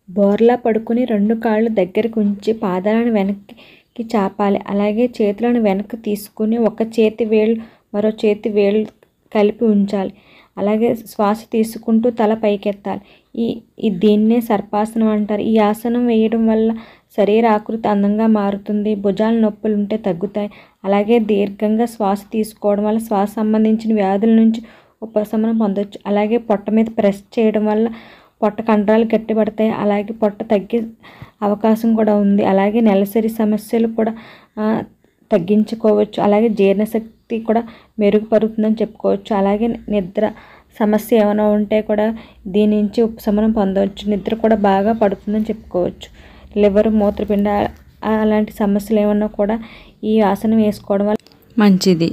బోర్లా పడుకుని 2 కాళ్ళు దగ్గరికి ఉంచి పాదాలను వెనక్కి చాపాలి. అలాగే చేతులను వెనక్కి తీసుకుని ఒక చేతి వేళ్ళు మరో చేతి వేళ్ళు కలిపి ఉంచాలి. అలాగే శ్వాస తీసుకుంటూ తల పైకెత్తాలి. దీన్నే సర్పాసనం అంటారు. ఈ ఆసనం వేయడం వల్ల శరీర ఆకృతి అందంగా మారుతుంది. భుజాల నొప్పులు ఉంటే తగ్గుతాయి. అలాగే దీర్ఘంగా శ్వాస తీసుకోవడం వల్ల శ్వాస సంబంధించిన వ్యాధుల నుంచి ఉపశమనం పొందవచ్చు. అలాగే పొట్ట మీద ప్రెస్ చేయడం వల్ల పొట్ట కండరాలు గట్టిపడతాయి. అలాగే పొట్ట తగ్గే అవకాశం కూడా ఉంది. అలాగే నెలసరి సమస్యలు కూడా తగ్గించుకోవచ్చు. అలాగే జీర్ణశక్తి కూడా మెరుగుపడుతుందని చెప్పుకోవచ్చు. అలాగే నిద్ర సమస్య ఏమైనా ఉంటే కూడా దీని నుంచి ఉపశమనం పొందవచ్చు. నిద్ర కూడా బాగా పడుతుందని చెప్పుకోవచ్చు. లివర్, మూత్రపిండ అలాంటి సమస్యలు ఏమన్నా కూడా ఈ ఆసనం వేసుకోవడం వల్ల మంచిది.